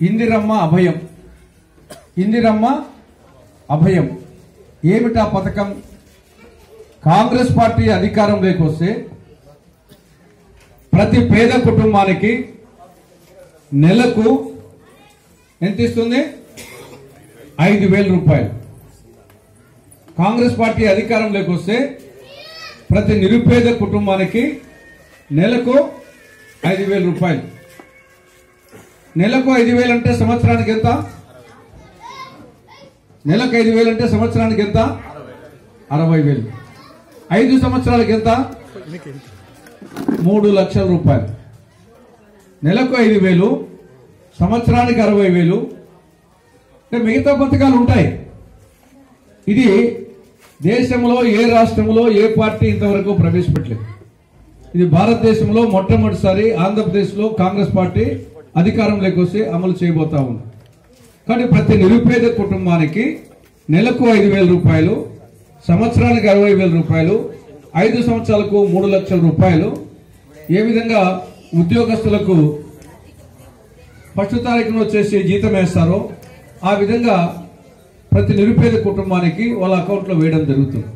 ఇందిరమ్మ అభయం. ఇందిరమ్మ అభయం ఏమిటా పథకం? కాంగ్రెస్ పార్టీ అధికారంలోకి వస్తే ప్రతి పేద కుటుంబానికి నెలకు ఎంత ఇస్తుంది? 5,000 రూపాయలు. కాంగ్రెస్ పార్టీ అధికారంలోకి వస్తే ప్రతి నిరుపేద కుటుంబానికి నెలకు 5,000 రూపాయలు. నెలకు 5,000 అంటే సంవత్సరానికి ఎంత? నెలకు 5,000 అంటే సంవత్సరానికి ఎంత? 60,000. 5 సంవత్సరాలకి ఎంత? 3 లక్షల రూపాయలు. నెలకు 5,000, సంవత్సరానికి 60,000. అంటే మిగతా పథకాలు ఉంటాయి. ఇది దేశంలో ఏ రాష్ట్రంలో ఏ పార్టీ ఇంతవరకు ప్రవేశపెట్టలేదు. ఇది భారతదేశంలో మొట్టమొదటిసారి ఆంధ్రప్రదేశ్లో కాంగ్రెస్ పార్టీ అధికారంలోకి వస్తే అమలు చేయబోతా ఉంది. కానీ ప్రతి నిరుపేద కుటుంబానికి నెలకు 5,000 రూపాయలు, సంవత్సరానికి 60,000 రూపాయలు, 5 సంవత్సరాలకు 3 లక్షల రూపాయలు. ఏ విధంగా ఉద్యోగస్తులకు ఫస్ట్ తారీఖున వచ్చేసి జీతం వేస్తారో ఆ విధంగా ప్రతి నిరుపేద కుటుంబానికి వాళ్ళ అకౌంట్లో వేయడం జరుగుతుంది.